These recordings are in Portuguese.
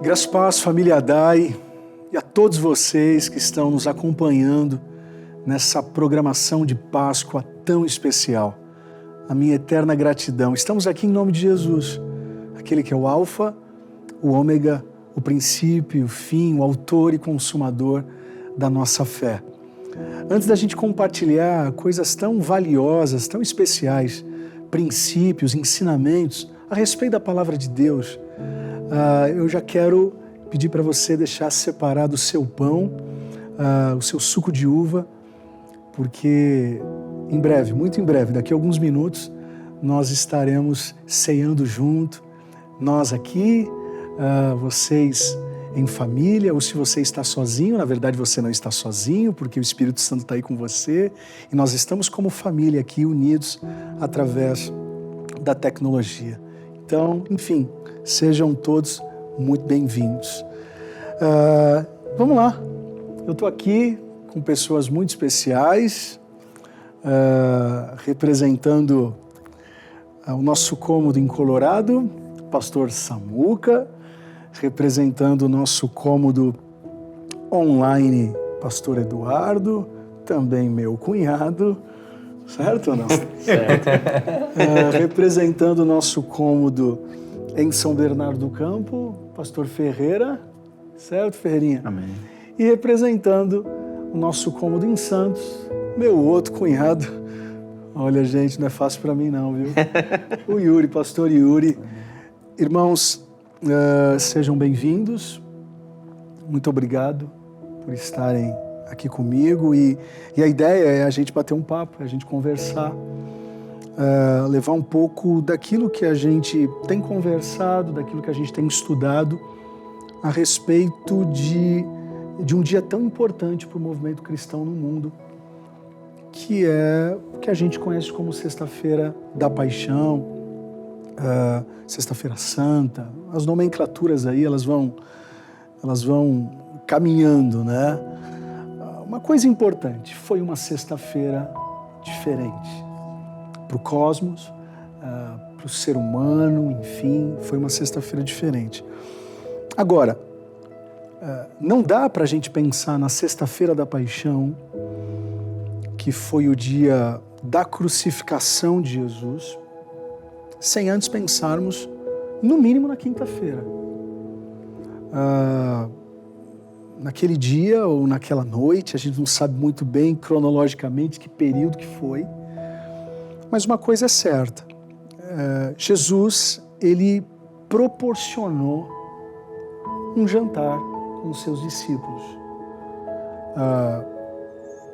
Graças e paz, família Adai, e a todos vocês que estão nos acompanhando nessa programação de Páscoa tão especial. A minha eterna gratidão. Estamos aqui em nome de Jesus, aquele que é o Alfa, o Ômega, o princípio, o fim, o autor e consumador da nossa fé. Antes da gente compartilhar coisas tão valiosas, tão especiais, princípios, ensinamentos a respeito da palavra de Deus, eu já quero pedir para você deixar separado o seu pão, o seu suco de uva, porque em breve, muito em breve, daqui a alguns minutos, nós estaremos ceando junto, nós aqui, vocês em família, ou se você está sozinho, na verdade você não está sozinho, porque o Espírito Santo está aí com você, e nós estamos como família aqui, unidos através da tecnologia. Então, enfim, sejam todos muito bem-vindos. Vamos lá, eu estou aqui com pessoas muito especiais, representando o nosso cômodo em Colorado, pastor Samuca, representando o nosso cômodo online, pastor Eduardo, também meu cunhado, certo ou não? Certo. Representando o nosso cômodo em São Bernardo do Campo, pastor Ferreira, certo, Ferreirinha? Amém. E representando o nosso cômodo em Santos, meu outro cunhado. Olha, gente, não é fácil para mim não, viu? O Yuri, pastor Yuri. Irmãos, sejam bem-vindos. Muito obrigado por estarem aqui comigo. E a ideia é a gente bater um papo, a gente conversar, levar um pouco daquilo que a gente tem conversado, daquilo que a gente tem estudado a respeito de um dia tão importante para o movimento cristão no mundo, que é o que a gente conhece como Sexta-feira da Paixão, Sexta-feira Santa. As nomenclaturas aí, elas vão caminhando, né? Uma coisa importante, foi uma sexta-feira diferente para o cosmos, para o ser humano, enfim, foi uma sexta-feira diferente. Agora, não dá para a gente pensar na Sexta-feira da Paixão, que foi o dia da crucificação de Jesus, sem antes pensarmos, no mínimo, na quinta-feira. Naquele dia ou naquela noite, a gente não sabe muito bem cronologicamente que período que foi, mas uma coisa é certa, Jesus, ele proporcionou um jantar com os seus discípulos.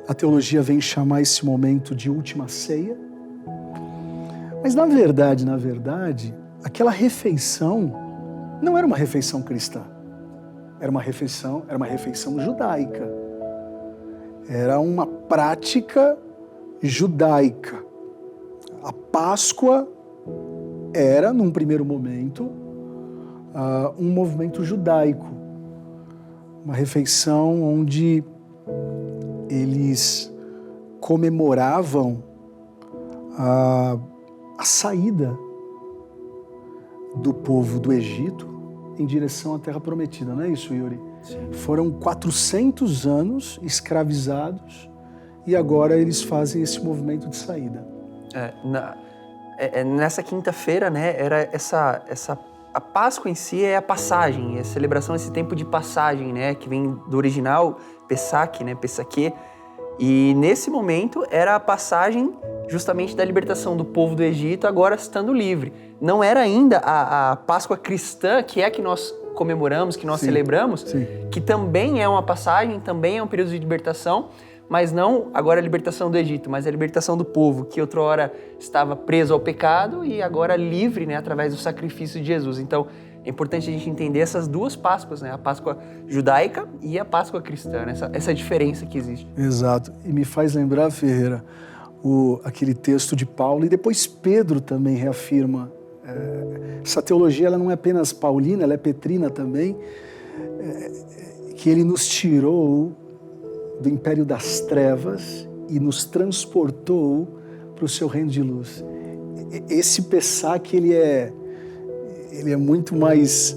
A teologia vem chamar esse momento de última ceia, mas na verdade, aquela refeição não era uma refeição cristã, era uma refeição judaica, era uma prática judaica. A Páscoa era, num primeiro momento, um movimento judaico, uma refeição onde eles comemoravam a saída do povo do Egito em direção à Terra Prometida, não é isso, Yuri? Sim. Foram 400 anos escravizados e agora eles fazem esse movimento de saída. Nessa quinta-feira, né, era a Páscoa em si é a passagem, é a celebração, esse tempo de passagem, né, que vem do original Pesach, né, Pessaquê. E nesse momento era a passagem justamente da libertação do povo do Egito, agora estando livre. Não era ainda a Páscoa cristã, que é a que nós comemoramos, que nós celebramos, que também é uma passagem, também é um período de libertação, mas não agora a libertação do Egito, mas a libertação do povo, que outrora estava preso ao pecado e agora livre, né, através do sacrifício de Jesus. Então, é importante a gente entender essas duas Páscoas, né? A Páscoa judaica e a Páscoa cristã, né? essa diferença que existe. Exato. E me faz lembrar, Ferreira, aquele texto de Paulo, e depois Pedro também reafirma. Essa teologia ela não é apenas paulina, ela é petrina também, que ele nos tirou do império das trevas e nos transportou para o seu reino de luz. Esse Pessac, ele é muito mais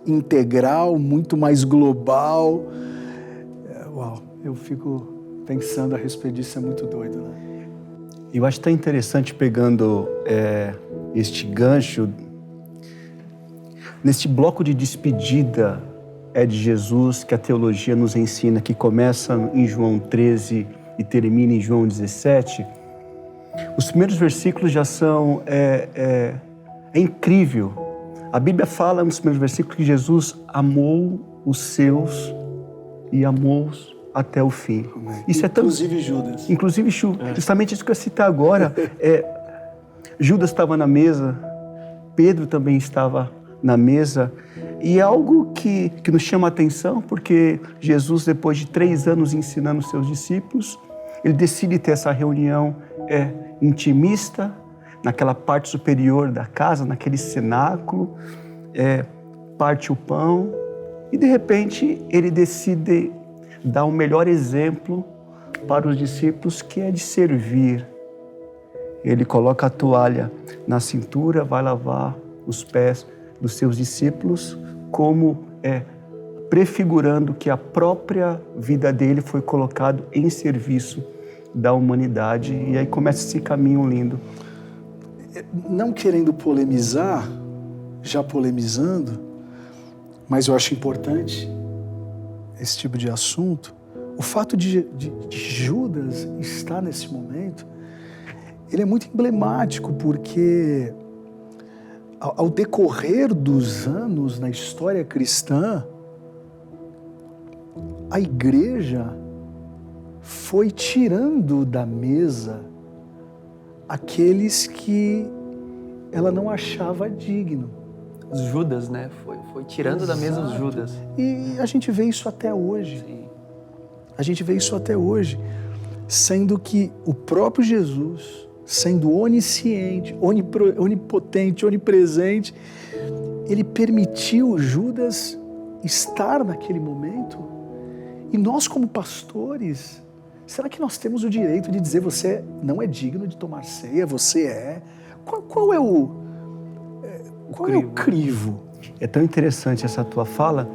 integral, muito mais global. Uau, eu fico pensando a respeito disso, é muito doido, né? Eu acho tão interessante, pegando este gancho, neste bloco de despedida de Jesus, que a teologia nos ensina, que começa em João 13 e termina em João 17, os primeiros versículos já são... É incrível. A Bíblia fala nos primeiros versículos que Jesus amou os seus e amou-os até o fim. Isso Inclusive Judas. Inclusive Judas. Justamente isso que eu citar agora. Judas estava na mesa, Pedro também estava na mesa, e é algo que nos chama a atenção, porque Jesus, depois de 3 anos ensinando seus discípulos, ele decide ter essa reunião intimista, naquela parte superior da casa, naquele cenáculo, parte o pão, e de repente ele decide dar o melhor exemplo para os discípulos, que é de servir. Ele coloca a toalha na cintura, vai lavar os pés dos seus discípulos, como prefigurando que a própria vida dele foi colocado em serviço da humanidade. E aí começa esse caminho lindo. Não querendo polemizar, já polemizando, mas eu acho importante esse tipo de assunto. O fato de Judas estar nesse momento, ele é muito emblemático, porque ao decorrer dos anos na história cristã, a igreja foi tirando da mesa aqueles que ela não achava digno. Os Judas, né? Foi tirando da mesa os Judas. E a gente vê isso até hoje. Sim. A gente vê isso até hoje. Sendo que o próprio Jesus, sendo onisciente, onipotente, onipresente, ele permitiu Judas estar naquele momento. E nós, como pastores, será que nós temos o direito de dizer: você não é digno de tomar ceia, você é? Qual é o crivo? É tão interessante essa tua fala,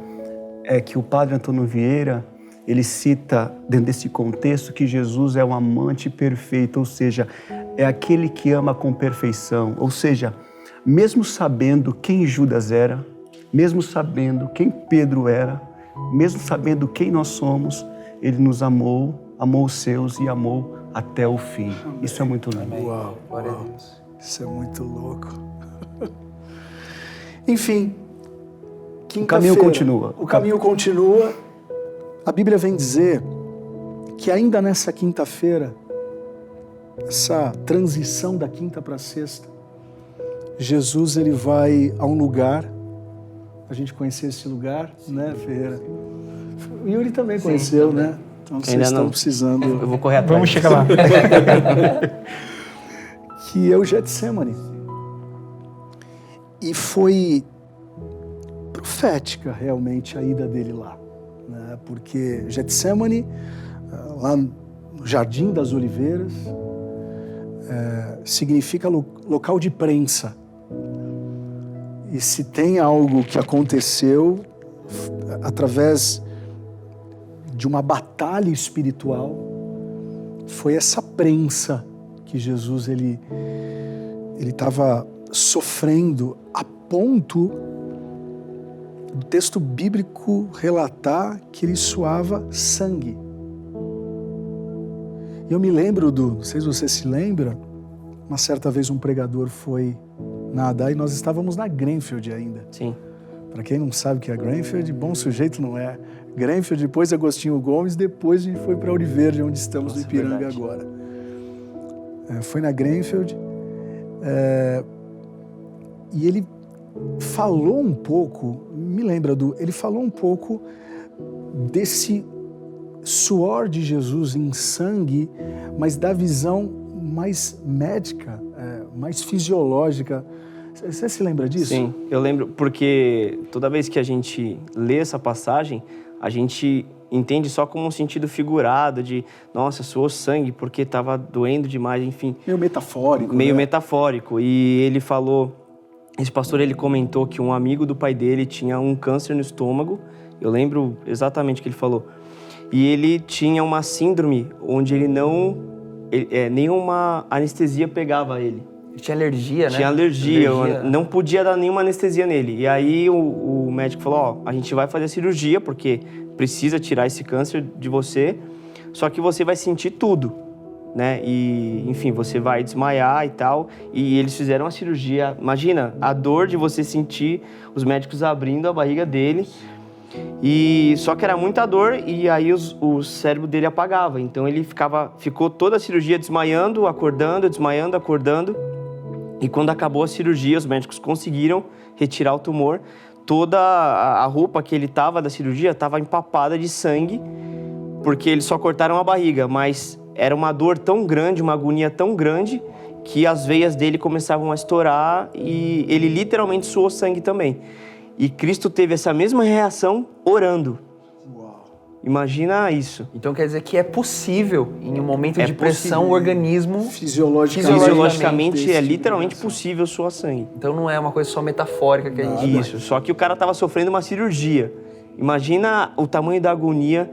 que o padre Antônio Vieira, ele cita dentro desse contexto que Jesus é um amante perfeito, ou seja, é aquele que ama com perfeição. Ou seja, mesmo sabendo quem Judas era, mesmo sabendo quem Pedro era, mesmo sabendo quem nós somos, ele nos amou, amou os seus e amou até o fim. Amém. Isso é muito lindo. Uau. Isso é muito louco. Enfim, o caminho continua. O caminho continua. A Bíblia vem dizer que ainda nessa quinta-feira, essa transição da quinta para a sexta, Jesus ele vai a um lugar. A gente conheceu esse lugar, né, Ferreira? O Yuri também conheceu, né? Então vocês estão precisando. Eu vou correr atrás. Vamos chegar lá. Que é o Getsemane. E foi profética realmente a ida dele lá, né? Porque Getsemane, lá no Jardim das Oliveiras, significa local de prensa. E se tem algo que aconteceu através de uma batalha espiritual, foi essa prensa que Jesus ele estava sofrendo, a ponto do texto bíblico relatar que ele suava sangue. E eu me lembro não sei se você se lembra, uma certa vez um pregador foi nadar e nós estávamos na Grenfell ainda. Sim. Para quem não sabe o que é Grenfell, bom sujeito não é. Grenfell, depois Agostinho Gomes, depois a gente foi para Ouro Verde, onde estamos, no Ipiranga verdade. Agora. Foi na Grenfell, e ele falou um pouco, ele falou um pouco desse suor de Jesus em sangue, mas da visão mais médica, mais fisiológica. Você se lembra disso? Sim, eu lembro, porque toda vez que a gente lê essa passagem, a gente entende só como um sentido figurado de, nossa, suou sangue porque estava doendo demais, enfim. Meio metafórico. Meio metafórico. E ele falou esse pastor, ele comentou que um amigo do pai dele tinha um câncer no estômago. Eu lembro exatamente o que ele falou. E ele tinha uma síndrome onde nenhuma anestesia pegava ele. Ele tinha alergia, né? Tinha alergia, não podia dar nenhuma anestesia nele. E aí o médico falou, a gente vai fazer a cirurgia, porque precisa tirar esse câncer de você, só que você vai sentir tudo, né? E, enfim, você vai desmaiar e tal. E eles fizeram a cirurgia. Imagina, a dor de você sentir os médicos abrindo a barriga dele. E só que era muita dor e aí o cérebro dele apagava. Então ele ficou toda a cirurgia desmaiando, acordando, desmaiando, acordando. E quando acabou a cirurgia, os médicos conseguiram retirar o tumor. Toda a roupa que ele tava da cirurgia estava empapada de sangue, porque eles só cortaram a barriga, mas era uma dor tão grande, uma agonia tão grande, que as veias dele começavam a estourar e ele literalmente suou sangue também. E Cristo teve essa mesma reação orando. Imagina isso. Então quer dizer que é possível, em um momento de pressão, o organismo... Fisiologicamente é literalmente possível suar sangue. Então não é uma coisa só metafórica que a gente... Isso, só que o cara estava sofrendo uma cirurgia. Imagina o tamanho da agonia,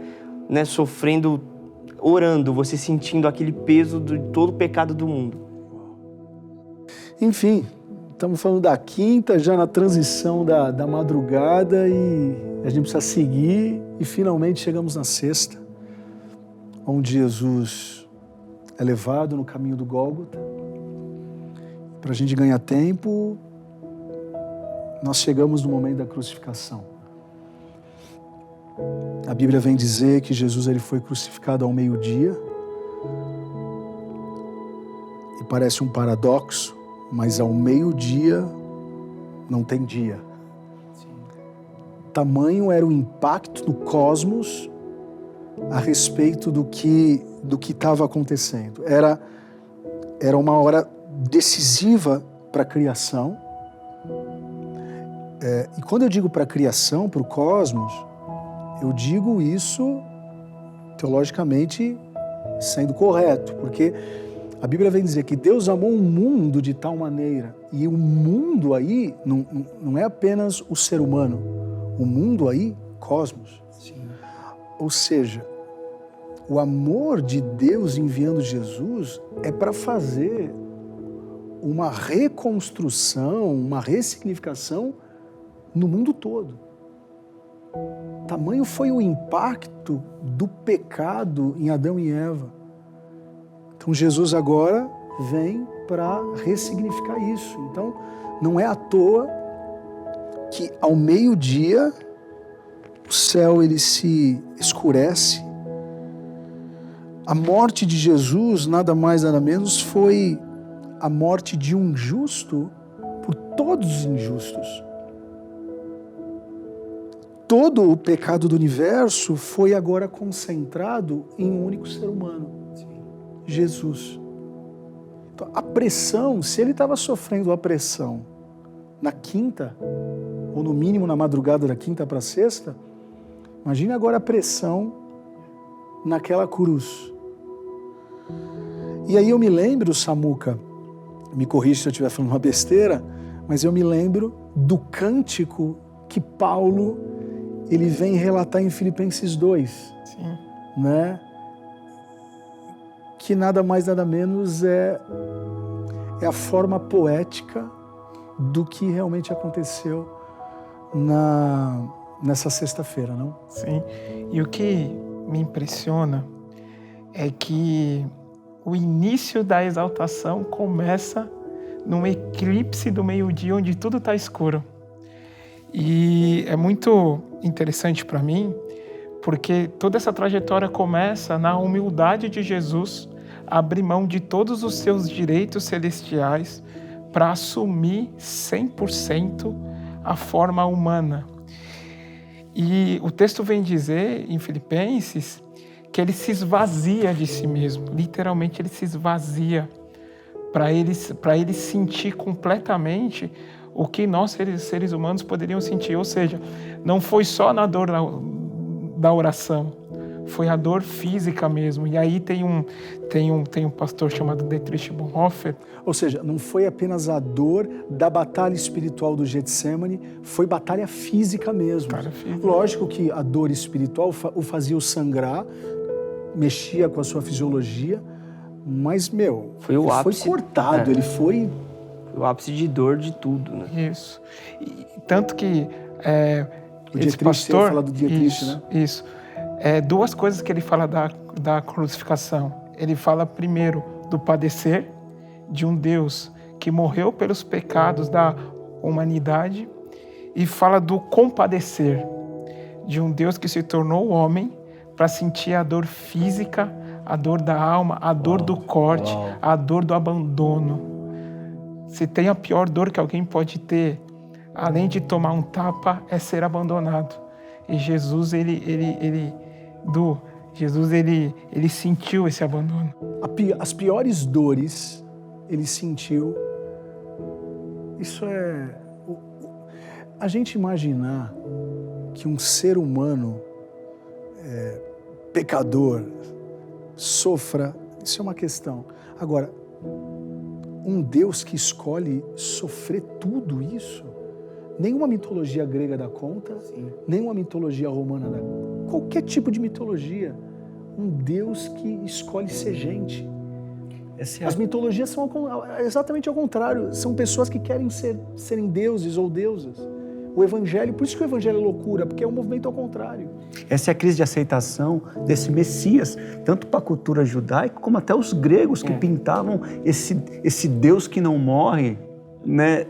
né, sofrendo, orando, você sentindo aquele peso de todo o pecado do mundo. Enfim, estamos falando da quinta, já na transição da madrugada, e a gente precisa seguir, e finalmente chegamos na sexta, onde Jesus é levado no caminho do Gólgota. Para a gente ganhar tempo, nós chegamos no momento da crucificação. A Bíblia vem dizer que Jesus ele foi crucificado ao meio-dia, e parece um paradoxo, mas ao meio-dia não tem dia. Tamanho era o impacto do cosmos a respeito do que estava acontecendo. Era uma hora decisiva para a criação. E quando eu digo para a criação, para o cosmos, eu digo isso teologicamente sendo correto, porque a Bíblia vem dizer que Deus amou o mundo de tal maneira, e o mundo aí não é apenas o ser humano, o mundo aí, cosmos. Sim. Ou seja, o amor de Deus enviando Jesus é para fazer uma reconstrução, uma ressignificação no mundo todo. Tamanho foi o impacto do pecado em Adão e Eva. Então Jesus agora vem para ressignificar isso. Então não é à toa que ao meio-dia o céu ele se escurece. A morte de Jesus, nada mais nada menos, foi a morte de um justo por todos os injustos. Todo o pecado do universo foi agora concentrado em um único ser humano, Jesus. Então, a pressão, se ele estava sofrendo a pressão na quinta, ou no mínimo na madrugada da quinta para a sexta, imagine agora a pressão naquela cruz. E aí eu me lembro, Samuca, me corrija se eu estiver falando uma besteira, mas eu me lembro do cântico que Paulo ele vem relatar em Filipenses 2. Sim. Né? Que nada mais nada menos é a forma poética do que realmente aconteceu nessa sexta-feira, não? Sim. E o que me impressiona é que o início da exaltação começa num eclipse do meio-dia, onde tudo está escuro. E é muito interessante para mim, porque toda essa trajetória começa na humildade de Jesus abrir mão de todos os seus direitos celestiais para assumir 100% a forma humana. E o texto vem dizer, em Filipenses, que ele se esvazia de si mesmo. Literalmente, ele se esvazia para ele sentir completamente o que nós, seres humanos, poderíamos sentir. Ou seja, não foi só na dor da oração, foi a dor física mesmo. E aí tem um pastor chamado Dietrich Bonhoeffer. Ou seja, não foi apenas a dor da batalha espiritual do Getsemane, foi batalha física mesmo. Batalha física. Lógico que a dor espiritual o fazia sangrar, mexia com a sua fisiologia, mas, foi o ápice, foi cortado, ele foi... O ápice de dor de tudo, né? Isso. E, tanto que O esse Dietrich, pastor... você fala do Dietrich, isso, né? Isso. Duas coisas que ele fala da crucificação. Ele fala primeiro do padecer de um Deus que morreu pelos pecados da humanidade e fala do compadecer de um Deus que se tornou homem para sentir a dor física, a dor da alma, a dor do corte, a dor do abandono. Se tem a pior dor que alguém pode ter, além de tomar um tapa, é ser abandonado. E Jesus, ele sentiu esse abandono. As piores dores ele sentiu. Isso é... A gente imaginar que um ser humano pecador sofra, isso é uma questão. Agora, um Deus que escolhe sofrer tudo isso, nenhuma mitologia grega dá conta, nenhuma mitologia romana dá conta, qualquer tipo de mitologia, um Deus que escolhe ser gente. As mitologias são exatamente ao contrário, são pessoas que querem serem deuses ou deusas. O Evangelho, por isso que o Evangelho é loucura, porque é um movimento ao contrário. Essa é a crise de aceitação desse Messias, tanto para a cultura judaica, como até os gregos que pintavam esse Deus que não morre, né?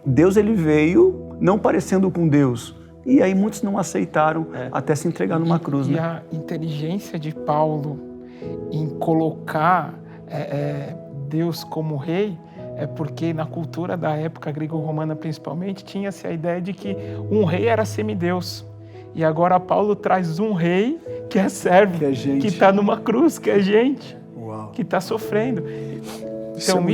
Deus, ele veio não parecendo com Deus. E aí muitos não aceitaram até se entregar numa cruz. E a inteligência de Paulo em colocar Deus como rei é porque na cultura da época grego-romana principalmente tinha-se a ideia de que um rei era semideus. E agora Paulo traz um rei que é servo, que está numa cruz, que é gente, que está sofrendo. Então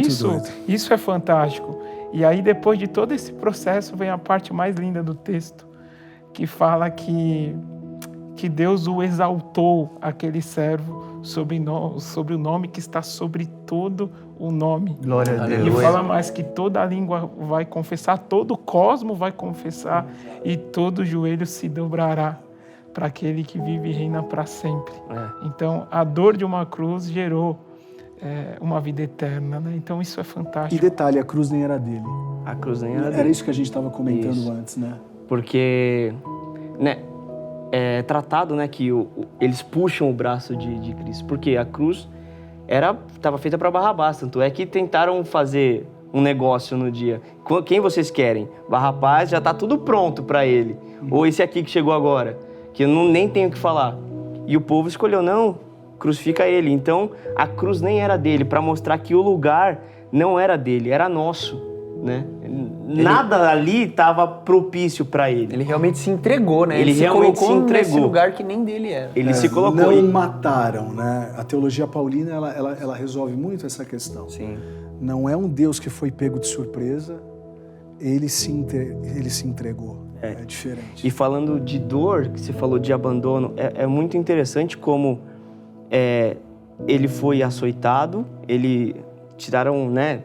isso é fantástico. E aí depois de todo esse processo vem a parte mais linda do texto, que fala que Deus o exaltou, aquele servo, sobre o nome que está sobre todo o nome. Glória a Deus. E fala mais que toda a língua vai confessar, todo o cosmo vai confessar e todo joelho se dobrará para aquele que vive e reina para sempre. Então, a dor de uma cruz gerou uma vida eterna, né? Então, isso é fantástico. E detalhe, a cruz nem era dele. A cruz nem era dele. Era isso que a gente estava comentando antes, né? Porque, né, é tratado, né, que eles puxam o braço de Cristo, porque a cruz estava feita para Barrabás, tanto é que tentaram fazer um negócio no dia. Quem vocês querem? Barrabás, já está tudo pronto para ele. Ou esse aqui que chegou agora, que eu nem tenho o que falar. E o povo escolheu, não, crucifica ele. Então, a cruz nem era dele, para mostrar que o lugar não era dele, era nosso, né? Nada ali estava propício para ele. Ele realmente se entregou, né? Ele realmente se entregou nesse lugar que nem dele era. Ele se colocou. Não mataram, né? A teologia paulina, ela resolve muito essa questão. Sim. Não é um Deus que foi pego de surpresa, ele se entregou. É diferente. E falando de dor, que você falou de abandono, é muito interessante como ele foi açoitado, tiraram, né,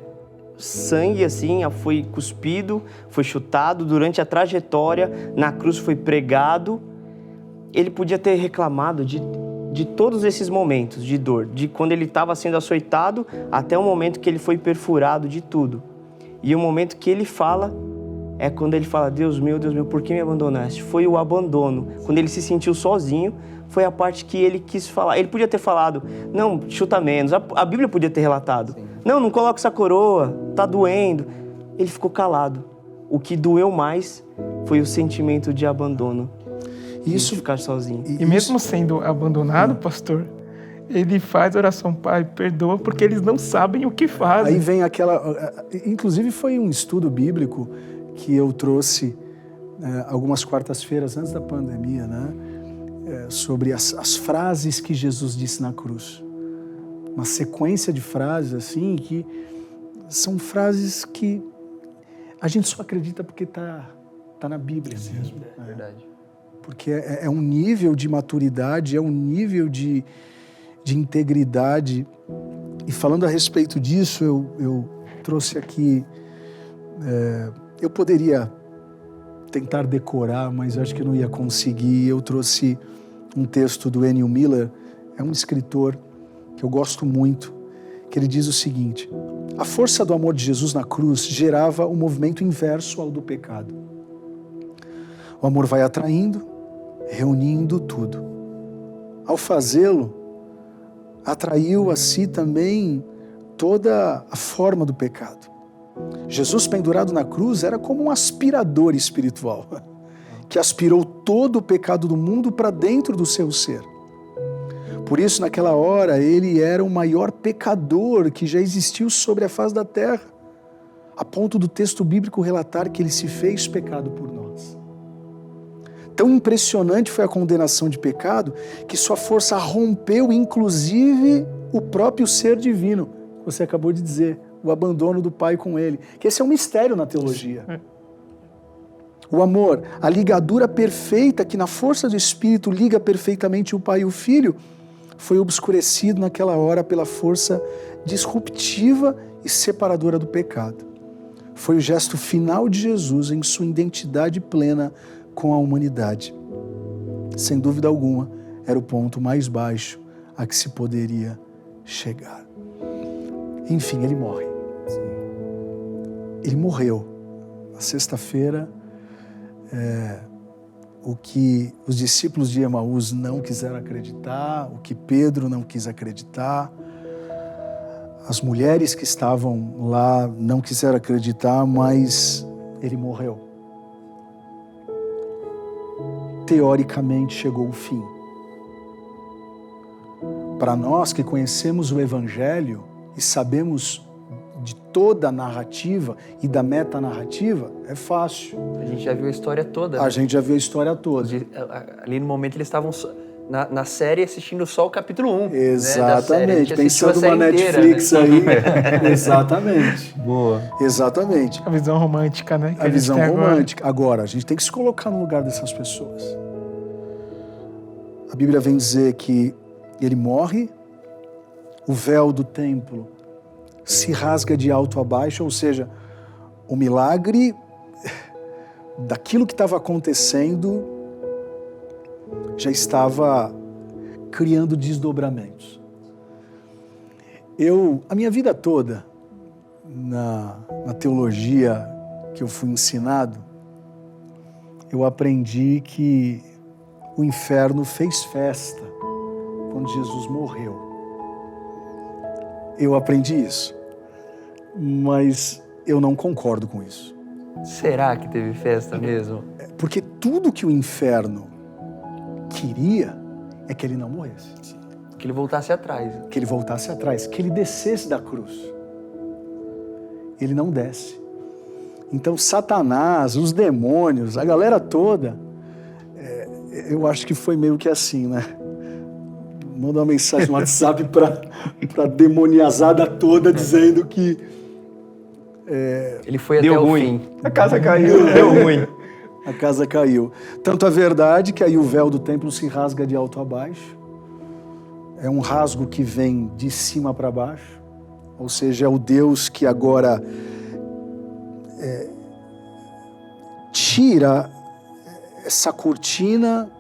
sangue assim, foi cuspido, foi chutado durante a trajetória, na cruz foi pregado. Ele podia ter reclamado de todos esses momentos de dor, de quando ele estava sendo açoitado até o momento que ele foi perfurado, de tudo. E o momento que ele fala é quando ele fala, Deus meu, por que me abandonaste? Foi o abandono. Quando ele se sentiu sozinho, foi a parte que ele quis falar. Ele podia ter falado, não, chuta menos. A Bíblia podia ter relatado. Sim. Não coloca essa coroa, tá doendo. Ele ficou calado. O que doeu mais foi o sentimento de abandono. Isso, de ficar sozinho. E mesmo sendo abandonado, pastor, ele faz oração, Pai, perdoa, porque eles não sabem o que fazem. Aí vem aquela... Inclusive foi um estudo bíblico que eu trouxe algumas quartas-feiras antes da pandemia, né? Sobre as frases que Jesus disse na cruz. Uma sequência de frases, assim, que são frases que a gente só acredita porque tá na Bíblia mesmo. É verdade. porque é um nível de maturidade, é um nível de integridade. E falando a respeito disso, eu trouxe aqui... eu poderia tentar decorar, mas acho que eu não ia conseguir. Eu trouxe um texto do Ennio Miller, é um escritor que eu gosto muito, que ele diz o seguinte: a força do amor de Jesus na cruz gerava um movimento inverso ao do pecado. O amor vai atraindo, reunindo tudo. Ao fazê-lo, atraiu a si também toda a forma do pecado. Jesus pendurado na cruz era como um aspirador espiritual, que aspirou todo o pecado do mundo para dentro do seu ser. Por isso, naquela hora, ele era o maior pecador que já existiu sobre a face da terra, a ponto do texto bíblico relatar que ele se fez pecado por nós. Tão impressionante foi a condenação de pecado que sua força rompeu, inclusive, o próprio ser divino, que você acabou de dizer, o abandono do Pai com ele. Que esse é um mistério na teologia. O amor, a ligadura perfeita que na força do Espírito liga perfeitamente o Pai e o Filho, foi obscurecido naquela hora pela força disruptiva e separadora do pecado. Foi o gesto final de Jesus em sua identidade plena com a humanidade. Sem dúvida alguma, era o ponto mais baixo a que se poderia chegar. Enfim, ele morre. Ele morreu. Na sexta-feira, o que os discípulos de Emaús não quiseram acreditar, o que Pedro não quis acreditar, as mulheres que estavam lá não quiseram acreditar, mas ele morreu. Teoricamente chegou o fim. Para nós que conhecemos o Evangelho e sabemos de toda a narrativa e da metanarrativa, é fácil. A gente já viu a história toda. A gente já viu a história toda. Ali no momento eles estavam na série assistindo só o capítulo 1. Exatamente, né, pensando na Netflix inteira, aí. Exatamente. Boa. Exatamente. A visão romântica, né? A visão romântica. Agora, a gente tem que se colocar no lugar dessas pessoas. A Bíblia vem dizer que ele morre, o véu do templo se rasga de alto a baixo, ou seja, o milagre daquilo que estava acontecendo já estava criando desdobramentos. A minha vida toda, na teologia que eu fui ensinado, eu aprendi que o inferno fez festa quando Jesus morreu. Eu aprendi isso, mas eu não concordo com isso. Será que teve festa mesmo? Porque tudo que o inferno queria é que ele não morresse. Que ele voltasse atrás. Que ele voltasse atrás, que ele descesse da cruz. Ele não desce. Então Satanás, os demônios, a galera toda, eu acho que foi meio que assim, né? Manda uma mensagem no WhatsApp para demoniazada toda dizendo que... Ele foi até o fim. A casa caiu. Deu ruim. A casa caiu. Tanto a verdade que aí o véu do templo se rasga de alto a baixo. É um rasgo que vem de cima para baixo. Ou seja, é o Deus que agora tira essa cortina,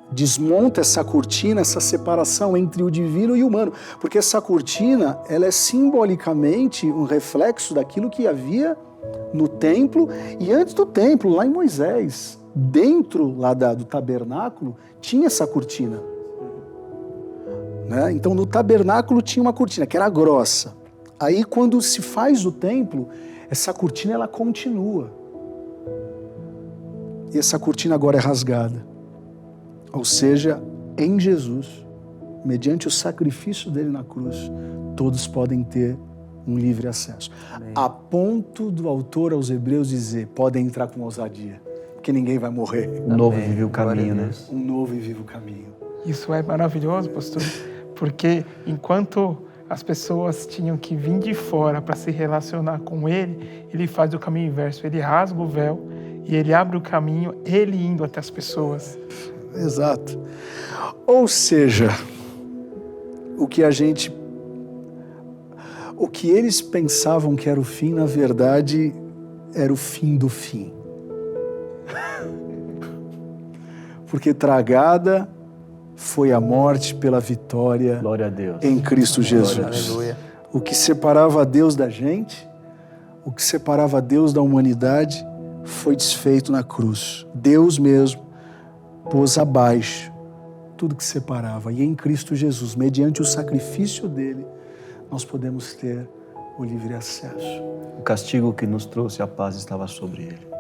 desmonta essa cortina, essa separação entre o divino e o humano. Porque essa cortina, ela é simbolicamente um reflexo daquilo que havia no templo e antes do templo, lá em Moisés. Dentro lá do tabernáculo, tinha essa cortina. Né? Então, no tabernáculo tinha uma cortina que era grossa. Aí, quando se faz o templo, essa cortina ela continua. E essa cortina agora é rasgada. Ou seja, em Jesus, mediante o sacrifício dele na cruz, todos podem ter um livre acesso. Amém. A ponto do autor aos Hebreus dizer, podem entrar com ousadia, porque ninguém vai morrer. Um novo e vivo caminho, né? Um novo e vivo caminho. Isso é maravilhoso, pastor, porque enquanto as pessoas tinham que vir de fora para se relacionar com ele, ele faz o caminho inverso, ele rasga o véu e ele abre o caminho, ele indo até as pessoas. Exato. Ou seja, o que eles pensavam que era o fim, na verdade, era o fim do fim. Porque tragada foi a morte pela vitória Glória a Deus. em Cristo Jesus. Aleluia. O que separava Deus da gente, o que separava Deus da humanidade, foi desfeito na cruz. Deus mesmo pôs abaixo tudo que separava. E em Cristo Jesus, mediante o sacrifício dele, nós podemos ter o livre acesso. O castigo que nos trouxe a paz estava sobre ele.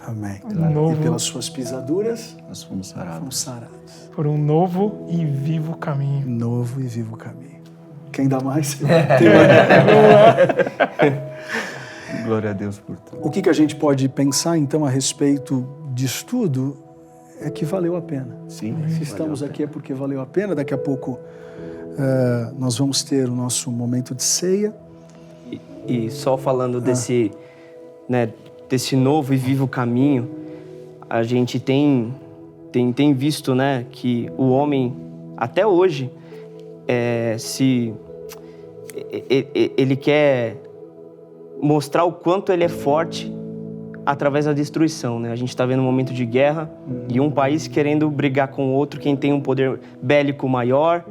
Amém. Novo. E pelas suas pisaduras, Nós fomos sarados. fomos sarados. Por um novo e vivo caminho. Novo e vivo caminho. Quem dá mais? Glória a Deus por tudo. O que a gente pode pensar, então, a respeito disso tudo é que valeu a pena. Sim. Se estamos aqui é porque valeu a pena. Daqui a pouco nós vamos ter o nosso momento de ceia. E só falando desse novo e vivo caminho, a gente tem visto, né, que o homem, até hoje, ele quer mostrar o quanto ele é forte através da destruição, né? A gente está vendo um momento de guerra e um país querendo brigar com o outro, quem tem um poder bélico maior.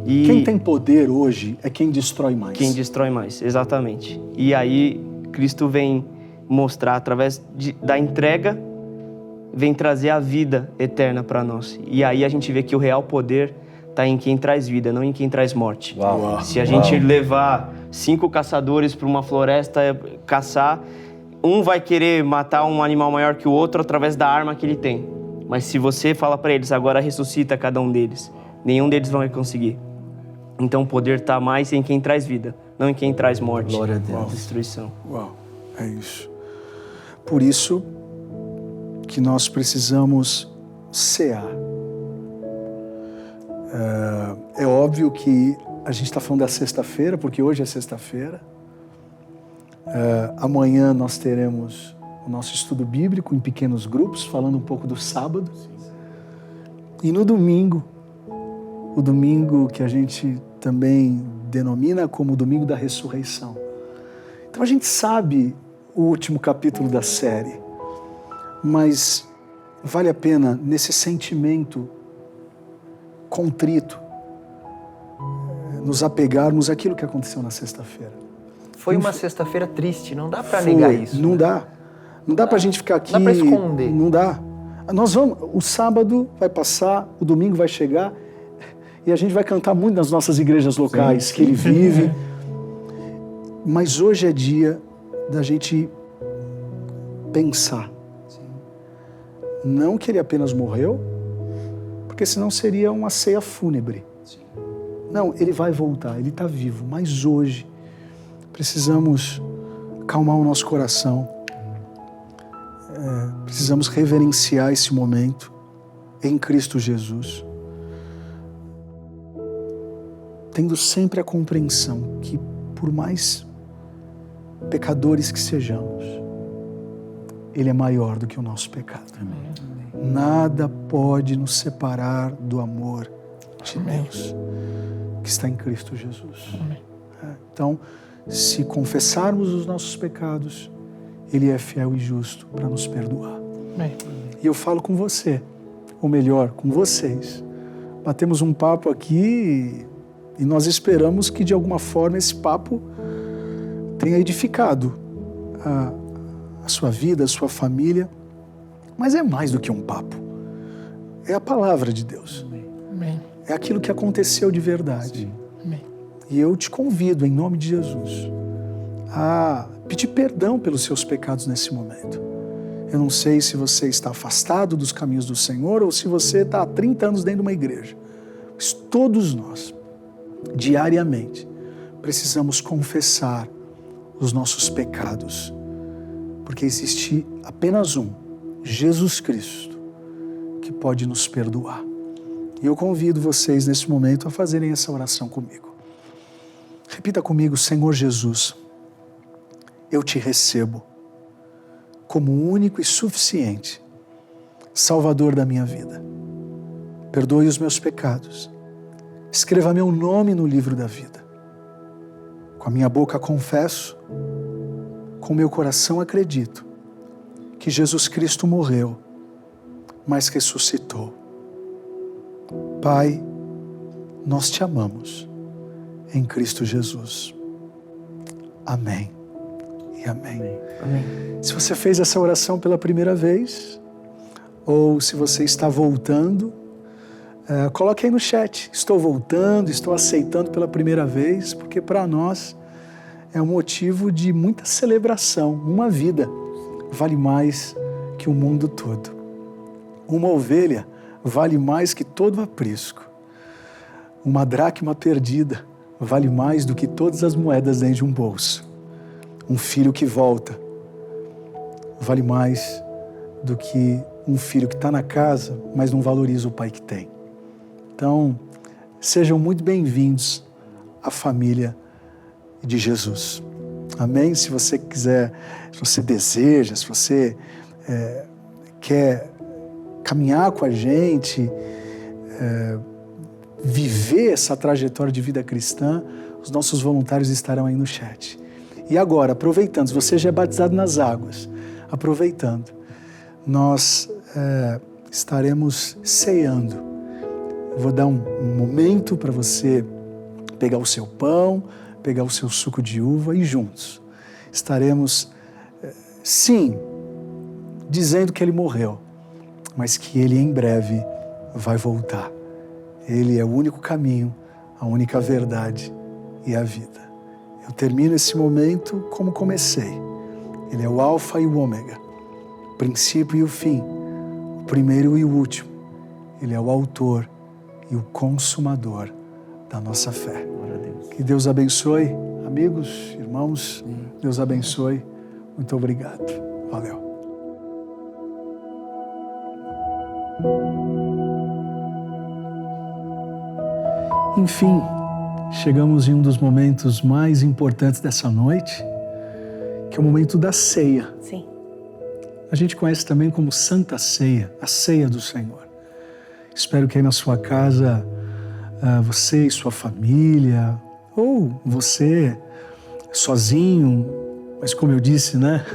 E Quem tem poder hoje é quem destrói mais. quem destrói mais, exatamente. E aí Cristo vem mostrar, através da entrega, vem trazer a vida eterna para nós. E aí a gente vê que o real poder está em quem traz vida, não em quem traz morte. Uau. Se a gente levar 5 caçadores para uma floresta caçar, um vai querer matar um animal maior que o outro através da arma que ele tem. Mas se você fala para eles, agora ressuscita cada um deles, nenhum deles vai conseguir. Então o poder está mais em quem traz vida, não em quem traz morte, Glória a Deus. destruição. Uau, é isso. Por isso que nós precisamos cear. É óbvio que a gente está falando da sexta-feira, porque hoje é sexta-feira. Amanhã nós teremos o nosso estudo bíblico em pequenos grupos, falando um pouco do sábado. E no domingo, o domingo que a gente também denomina como o domingo da ressurreição. Então a gente sabe o último capítulo da série, mas vale a pena, nesse sentimento contrito, nos apegarmos àquilo que aconteceu na sexta-feira. Foi uma sexta-feira triste, não dá pra negar isso. Não né? dá. Não dá pra gente ficar aqui. Não dá pra esconder. Não dá. Nós vamos, o sábado vai passar, o domingo vai chegar e a gente vai cantar muito nas nossas igrejas locais que ele vive. Mas hoje é dia da gente pensar. Não que ele apenas morreu, porque senão seria uma ceia fúnebre. Não, ele vai voltar, ele está vivo, mas hoje precisamos acalmar o nosso coração, precisamos reverenciar esse momento em Cristo Jesus, tendo sempre a compreensão que, por mais pecadores que sejamos, Ele é maior do que o nosso pecado. Amém. Nada pode nos separar do amor de Deus que está em Cristo Jesus. Amém. Então, se confessarmos os nossos pecados, Ele é fiel e justo para nos perdoar. Amém. E eu falo com você, ou melhor, com vocês. Batemos um papo aqui e nós esperamos que, de alguma forma, esse papo tenha edificado a sua vida, a sua família. Mas é mais do que um papo. É a palavra de Deus. Amém. É aquilo que aconteceu de verdade. Amém. E eu te convido, em nome de Jesus, a pedir perdão pelos seus pecados nesse momento. Eu não sei se você está afastado dos caminhos do Senhor ou se você está há 30 anos dentro de uma igreja. Mas todos nós, diariamente, precisamos confessar os nossos pecados. Porque existe apenas um, Jesus Cristo, que pode nos perdoar. E eu convido vocês nesse momento a fazerem essa oração comigo. Repita comigo: Senhor Jesus, eu te recebo como único e suficiente Salvador da minha vida. Perdoe os meus pecados. Escreva meu nome no livro da vida. Com a minha boca confesso, com meu coração acredito que Jesus Cristo morreu, mas ressuscitou. Pai, nós te amamos em Cristo Jesus. Amém e amém. Amém. Se você fez essa oração pela primeira vez, ou se você está voltando, coloque aí no chat. Estou voltando, estou aceitando pela primeira vez, porque para nós é um motivo de muita celebração. Uma vida vale mais que o mundo todo. Uma ovelha vale mais que todo aprisco. Uma dracma perdida vale mais do que todas as moedas dentro de um bolso. Um filho que volta vale mais do que um filho que está na casa, mas não valoriza o pai que tem. Então, sejam muito bem-vindos à família de Jesus. Amém? Se você quiser, se você deseja, se você quer caminhar com a gente, viver essa trajetória de vida cristã, os nossos voluntários estarão aí no chat. E agora, aproveitando, se você já é batizado nas águas, aproveitando, nós estaremos ceando. Eu vou dar um momento para você pegar o seu pão, pegar o seu suco de uva e juntos estaremos, sim, dizendo que ele morreu, mas que ele em breve vai voltar. Ele é o único caminho, a única verdade e a vida. Eu termino esse momento como comecei. Ele é o alfa e o ômega, o princípio e o fim, o primeiro e o último. Ele é o autor e o consumador da nossa fé. Que Deus abençoe, amigos, irmãos, Deus abençoe. Muito obrigado. Valeu. Enfim, chegamos em um dos momentos mais importantes dessa noite, que é o momento da ceia. Sim. A gente conhece também como Santa Ceia, a ceia do Senhor. Espero que aí na sua casa, você e sua família, ou você sozinho, mas como eu disse, né?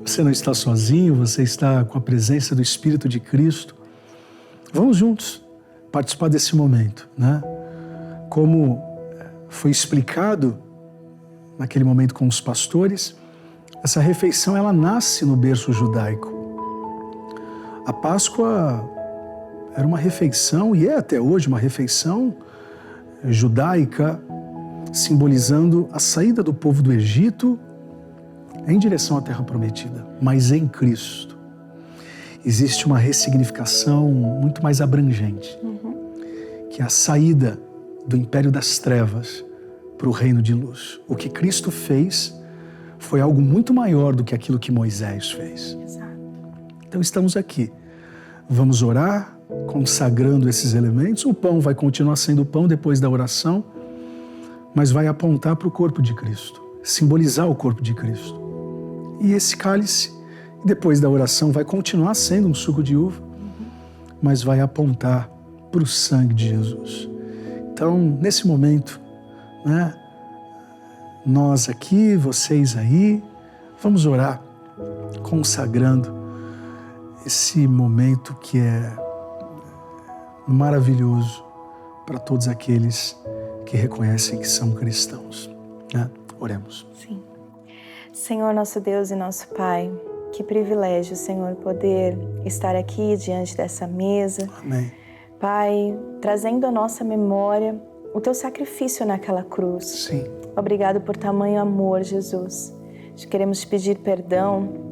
Você não está sozinho, você está com a presença do Espírito de Cristo. Vamos juntos participar desse momento, né? Como foi explicado naquele momento com os pastores, essa refeição ela nasce no berço judaico. A Páscoa era uma refeição, e é até hoje uma refeição judaica, simbolizando a saída do povo do Egito em direção à Terra Prometida, mas em Cristo. Existe uma ressignificação muito mais abrangente, que é a saída do império das trevas para o reino de luz. O que Cristo fez foi algo muito maior do que aquilo que Moisés fez. Exato. Então estamos aqui. Vamos orar, consagrando esses elementos. O pão vai continuar sendo pão depois da oração, mas vai apontar para o corpo de Cristo, simbolizar o corpo de Cristo. E esse cálice, depois da oração, vai continuar sendo um suco de uva, mas vai apontar para o sangue de Jesus. Então, nesse momento, né, nós aqui, vocês aí, vamos orar, consagrando esse momento que é maravilhoso para todos aqueles que reconhecem que são cristãos, né? Oremos. Sim. Senhor, nosso Deus e nosso Pai, que privilégio, Senhor, poder estar aqui diante dessa mesa. Amém. Pai, trazendo à nossa memória o Teu sacrifício naquela cruz. Sim. Obrigado por tamanho amor, Jesus. Queremos te pedir perdão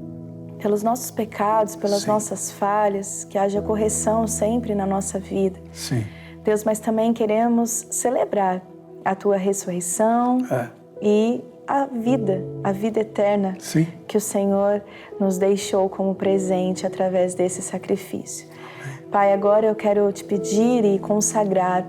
pelos nossos pecados, pelas nossas falhas, que haja correção sempre na nossa vida. Sim. Deus, mas também queremos celebrar a Tua ressurreição e a vida eterna que o Senhor nos deixou como presente através desse sacrifício. Pai, agora eu quero te pedir e consagrar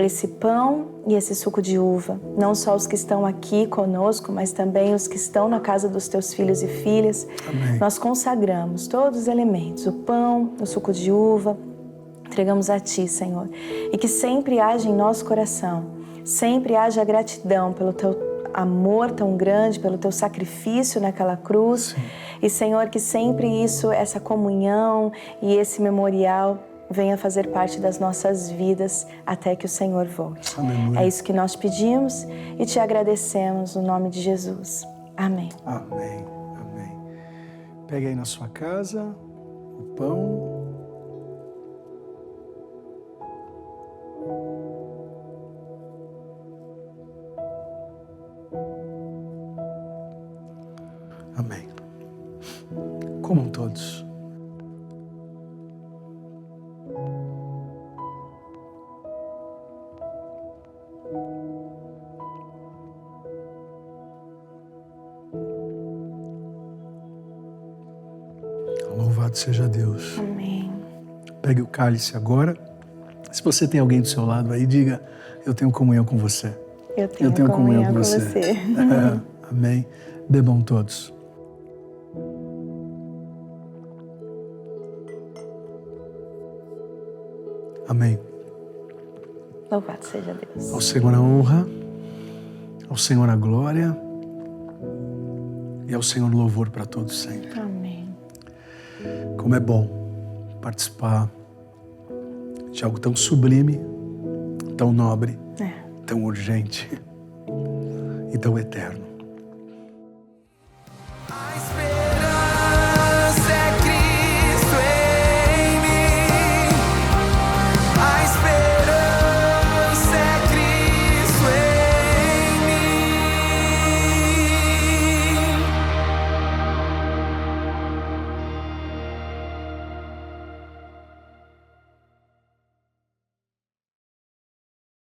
esse pão e esse suco de uva, não só os que estão aqui conosco, mas também os que estão na casa dos teus filhos e filhas. Amém. Nós consagramos todos os elementos, o pão, o suco de uva, entregamos a Ti, Senhor. E que sempre haja em nosso coração, sempre haja gratidão pelo Teu amor tão grande, pelo Teu sacrifício naquela cruz. Sim. E, Senhor, que sempre isso, essa comunhão e esse memorial venha fazer parte das nossas vidas até que o Senhor volte. Aleluia. É isso que nós pedimos e te agradecemos no nome de Jesus. Amém. Amém. Amém. Pegue aí na sua casa o pão. Amém. Comam todos. Louvado seja Deus. Amém. Pegue o cálice agora. Se você tem alguém do seu lado aí, diga: eu tenho comunhão com você. Eu tenho comunhão com você. Amém. Bebam todos. Amém. Louvado seja Deus. Ao Senhor a honra, ao Senhor a glória e ao Senhor o louvor para todos sempre. Amém. Como é bom participar de algo tão sublime, tão nobre, tão urgente e tão eterno.